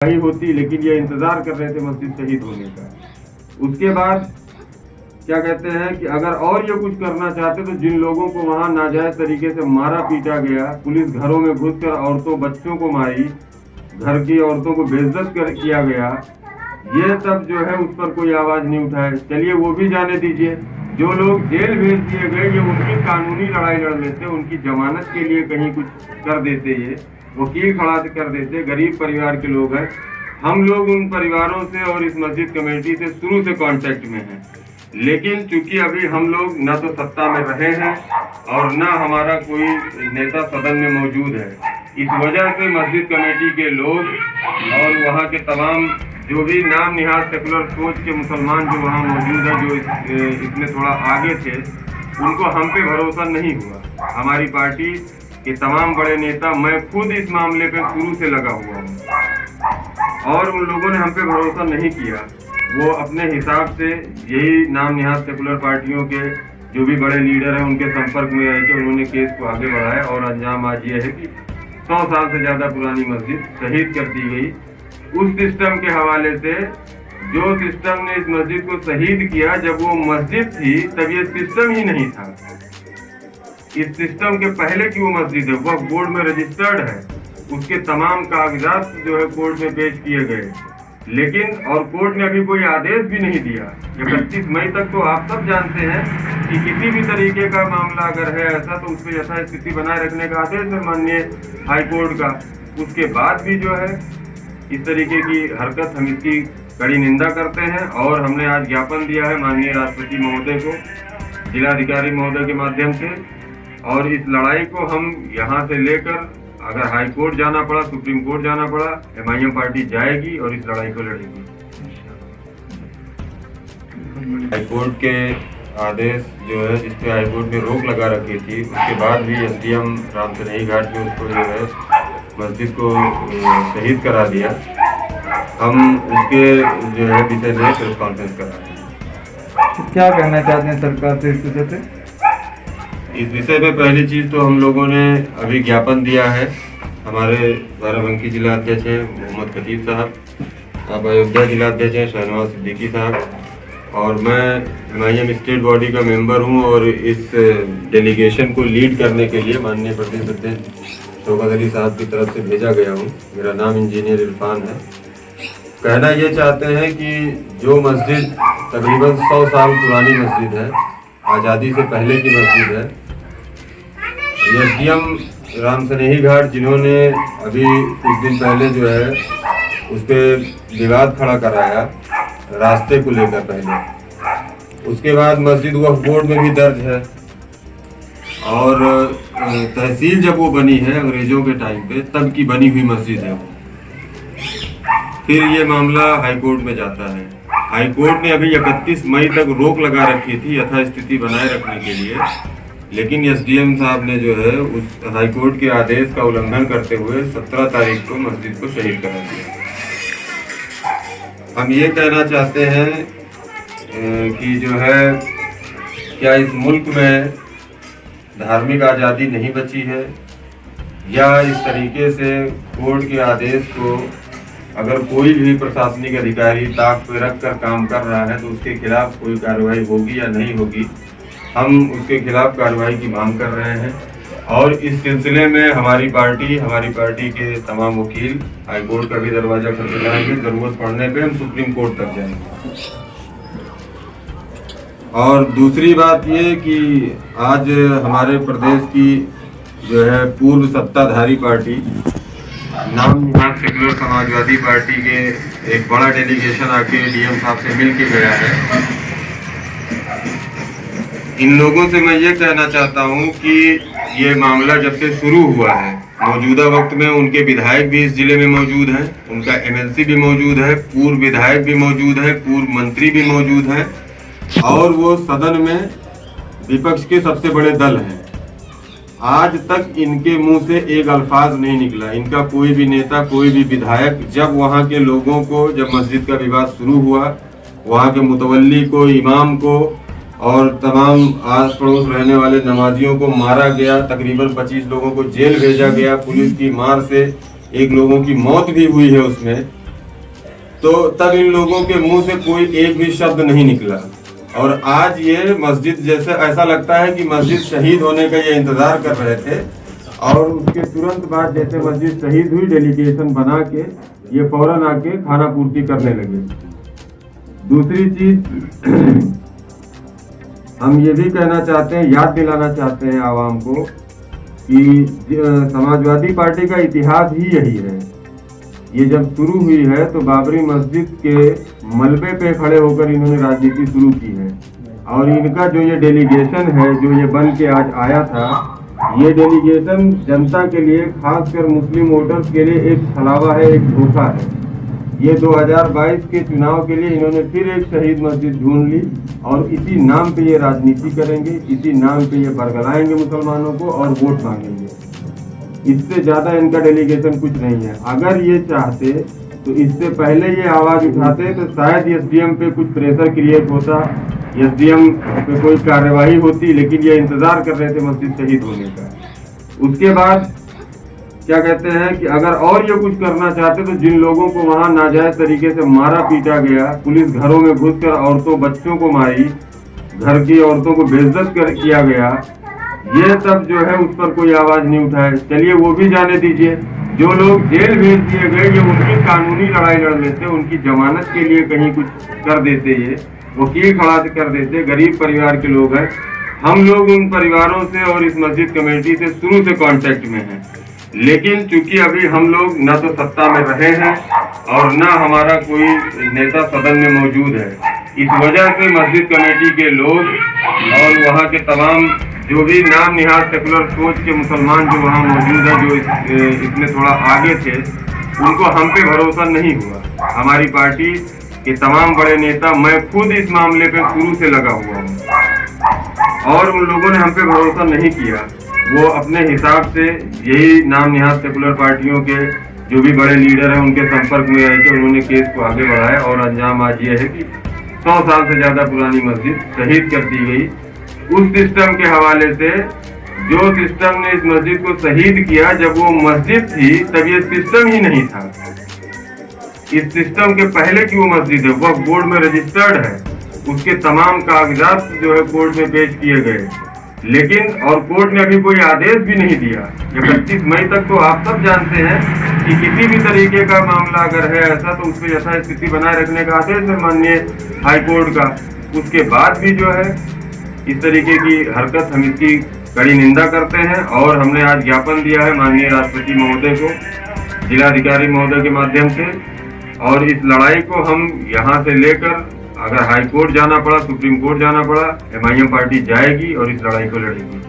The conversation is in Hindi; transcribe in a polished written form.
नहीं होती, लेकिन ये इंतजार कर रहे थे मस्जिद शहीद होने का। उसके बाद क्या कहते हैं कि अगर और ये कुछ करना चाहते तो जिन लोगों को वहां नाजायज तरीके से मारा पीटा गया, पुलिस घरों में घुसकर औरतों बच्चों को मारी, घर की औरतों को बेइज्जत किया गया, ये सब जो है उस पर कोई आवाज नहीं उठाए। चलिए वो भी जाने दीजिए। जो लोग जेल भेज दिए गए ये उनकी कानूनी लड़ाई लड़ लेते, उनकी जमानत के लिए कहीं कुछ कर देते, ये वकील खड़ा कर देते। गरीब परिवार के लोग हैं। हम लोग उन परिवारों से और इस मस्जिद कमेटी से शुरू से कांटेक्ट में हैं, लेकिन चूंकि अभी हम लोग न तो सत्ता में रहे हैं और न हमारा कोई नेता सदन में मौजूद है, इस वजह से मस्जिद कमेटी के लोग और वहाँ के तमाम जो भी नाम निहाल सेकुलर सोच के मुसलमान जो वहाँ मौजूद है, जो इसमें थोड़ा आगे थे, उनको हम पे भरोसा नहीं हुआ। हमारी पार्टी के तमाम बड़े नेता, मैं खुद इस मामले पे शुरू से लगा हुआ हूँ और उन लोगों ने हम पे भरोसा नहीं किया। वो अपने हिसाब से यही नाम निहाल सेकुलर पार्टियों के जो भी बड़े लीडर हैं उनके संपर्क में आए थे, उन्होंने केस को आगे बढ़ाया और अंजाम आज ये है कि 100 साल से ज्यादा पुरानी मस्जिद शहीद कर दी गई। उस सिस्टम के हवाले से, जो सिस्टम ने इस मस्जिद को शहीद किया, जब वो मस्जिद थी तब ये सिस्टम ही नहीं था। इस सिस्टम के पहले की वो मस्जिद है, वह बोर्ड में रजिस्टर्ड है, उसके तमाम कागजात जो है कोर्ट में पेश किए गए, लेकिन और कोर्ट ने अभी कोई आदेश भी नहीं दिया। 31 मई तक तो आप सब जानते हैं कि किसी भी तरीके का मामला अगर है ऐसा तो उस पर यथास्थिति बनाए रखने का आदेश है माननीय हाई कोर्ट का। उसके बाद भी जो है इस तरीके की हरकत, हम इसकी कड़ी निंदा करते हैं और हमने आज ज्ञापन दिया है माननीय राष्ट्रपति महोदय को, जिलाधिकारी महोदय के माध्यम से, और इस लड़ाई को हम यहाँ से लेकर अगर हाई कोर्ट जाना पड़ा, सुप्रीम कोर्ट जाना पड़ा, MIM पार्टी जाएगी और इस लड़ाई को लड़ेगी। हाई कोर्ट के आदेश जो है, जिस पे हाई कोर्ट ने रोक लगा रखी थी, उसके बाद भी SDM रामसनेही घाट में उसको जो है मस्जिद को शहीद करा दिया। हम उसके जो है विषय में प्रेस कॉन्फ्रेंस करा रहे हैं। तो क्या कहना चाहते हैं सरकार से इस विषय पे? इस विषय में पहली चीज तो हम लोगों ने अभी ज्ञापन दिया है। हमारे बाराबंकी जिला अध्यक्ष हैं मोहम्मद खतीब साहब, अब अयोध्या जिला अध्यक्ष हैं शहनवाज सिद्दीकी साहब, और मैं MIM स्टेट बॉडी का मेंबर हूं और इस डेलीगेशन को लीड करने के लिए माननीय प्रदेश अध्यक्ष शौकत अली साहब की तरफ से भेजा गया हूं। मेरा नाम इंजीनियर इरफान है। कहना ये चाहते हैं कि जो मस्जिद तकरीबन 100 साल पुरानी मस्जिद है, आज़ादी से पहले की मस्जिद है, SDM रामसनेही घाट जिन्होंने अभी कुछ दिन पहले जो है उस पर विवाद खड़ा कराया रास्ते को लेकर, पहले उसके बाद मस्जिद वक्फ बोर्ड में भी दर्ज है और तहसील जब वो बनी है अंग्रेजों के टाइम पे, तब की बनी हुई मस्जिद है। फिर ये मामला हाई कोर्ट में जाता है। हाई कोर्ट ने अभी 31 मई तक रोक लगा रखी थी यथास्थिति बनाए रखने के लिए, लेकिन SDM साहब ने जो है उस हाई कोर्ट के आदेश का उल्लंघन करते हुए 17 तारीख को मस्जिद को शहीद करा दिया। हम ये कहना चाहते हैं कि जो है, क्या इस मुल्क में धार्मिक आज़ादी नहीं बची है, या इस तरीके से कोर्ट के आदेश को अगर कोई भी प्रशासनिक अधिकारी ताक पे रख कर काम कर रहा है तो उसके खिलाफ कोई कार्रवाई होगी या नहीं होगी। हम उसके खिलाफ कार्रवाई की मांग कर रहे हैं और इस सिलसिले में हमारी पार्टी के तमाम वकील हाई कोर्ट का भी दरवाजा खटखटाएंगे। जरूरत पड़ने पे हम सुप्रीम कोर्ट तक जाएंगे। और दूसरी बात ये कि आज हमारे प्रदेश की जो है पूर्व सत्ताधारी पार्टी नाम निहाल सेकुलर समाजवादी पार्टी के एक बड़ा डेलीगेशन आके DM साहब से मिल के गया है। इन लोगों से मैं ये कहना चाहता हूँ कि ये मामला जब से शुरू हुआ है, मौजूदा वक्त में उनके विधायक भी इस जिले में मौजूद हैं, उनका MLC भी मौजूद है, पूर्व विधायक भी मौजूद है, पूर्व मंत्री भी मौजूद हैं और वो सदन में विपक्ष के सबसे बड़े दल हैं। आज तक इनके मुंह से एक अल्फाज नहीं निकला, इनका कोई भी नेता, कोई भी विधायक, जब वहाँ के लोगों को, जब मस्जिद का विवाद शुरू हुआ, वहाँ के मुतवल्ली को, इमाम को और तमाम आस पड़ोस रहने वाले नमाजियों को मारा गया, तकरीबन 25 लोगों को जेल भेजा गया, पुलिस की मार से एक लोगों की मौत भी हुई है उसमें, तो तब इन लोगों के मुंह से कोई एक भी शब्द नहीं निकला। और आज ये मस्जिद जैसे ऐसा लगता है कि मस्जिद शहीद होने का ये इंतजार कर रहे थे, और उसके तुरंत बाद जैसे मस्जिद शहीद हुई, डेलीगेशन बना के ये फौरन आके खाना पूर्ति करने लगे। दूसरी चीज हम ये भी कहना चाहते हैं, याद दिलाना चाहते हैं आवाम को कि समाजवादी पार्टी का इतिहास ही यही है। ये जब शुरू हुई है तो बाबरी मस्जिद के मलबे पे खड़े होकर इन्होंने राजनीति शुरू की है। और इनका जो ये डेलीगेशन है, जो ये बन के आज आया था, ये डेलीगेशन जनता के लिए, खासकर मुस्लिम वोटर्स के लिए एक छलावा है, एक धोखा है। ये 2022 के चुनाव के लिए इन्होंने फिर एक शहीद मस्जिद ढूंढ ली और इसी नाम पे ये राजनीति करेंगे, इसी नाम पे ये बरगलाएंगे मुसलमानों को और वोट मांगेंगे। इससे ज्यादा इनका डेलीगेशन कुछ नहीं है। अगर ये चाहते तो इससे पहले ये आवाज उठाते तो शायद एसडीएम पे कुछ प्रेशर क्रिएट होता, एसडीएम पे कोई कार्यवाही होती, लेकिन ये इंतजार कर रहे थे मस्जिद शहीद होने का। उसके बाद क्या कहते हैं कि अगर और ये कुछ करना चाहते तो जिन लोगों को वहां नाजायज तरीके से मारा पीटा गया, पुलिस घरों में घुसकर औरतों बच्चों को मारी, घर की औरतों को बेइज्जत किया गया, ये सब जो है उस पर कोई आवाज नहीं उठाए। चलिए वो भी जाने दीजिए। जो लोग जेल भेज दिए गए, ये उनकी कानूनी लड़ाई लड़ लेते, उनकी जमानत के लिए कहीं कुछ कर देते, ये वकील खड़ा कर देते, गरीब परिवार के लोग हैं। हम लोग उन परिवारों से और इस मस्जिद कमेटी से शुरू से कांटेक्ट में हैं, लेकिन चूंकि अभी हम लोग न तो सत्ता में रहे हैं और न हमारा कोई नेता सदन में मौजूद है, इस वजह से मस्जिद कमेटी के लोग और वहाँ के तमाम जो भी नाम निहार सेकुलर सोच के मुसलमान जो वहाँ मौजूद है, जो इसमें थोड़ा आगे थे, उनको हम पे भरोसा नहीं हुआ। हमारी पार्टी के तमाम बड़े नेता, मैं खुद इस मामले पे शुरू से लगा हुआ हूँ और उन लोगों ने हम पे भरोसा नहीं किया। वो अपने हिसाब से यही नाम निहाद सेकुलर पार्टियों के जो भी बड़े लीडर हैं उनके संपर्क में रह के उन्होंने केस को आगे बढ़ाया और अंजाम आज ये है कि 100 साल से ज्यादा पुरानी मस्जिद शहीद कर दी गई। उस सिस्टम के हवाले से, जो सिस्टम ने इस मस्जिद को शहीद किया, जब वो मस्जिद थी तब ये सिस्टम ही नहीं था। इस सिस्टम के पहले की वो मस्जिद है, वह बोर्ड में रजिस्टर्ड है, उसके तमाम कागजात जो है कोर्ट में पेश किए गए, लेकिन और कोर्ट ने अभी कोई आदेश भी नहीं दिया। 31 मई तक तो आप सब जानते हैं कि किसी भी तरीके का मामला अगर है ऐसा तो उस पर यथास्थिति बनाए रखने का आदेश है माननीय हाई कोर्ट का। उसके बाद भी जो है इस तरीके की हरकत, हम इसकी कड़ी निंदा करते हैं और हमने आज ज्ञापन दिया है माननीय राष्ट्रपति महोदय को, जिलाधिकारी महोदय के माध्यम से, और इस लड़ाई को हम यहाँ से लेकर अगर हाई कोर्ट जाना पड़ा, सुप्रीम कोर्ट जाना पड़ा, MIM पार्टी जाएगी और इस लड़ाई को लड़ेगी।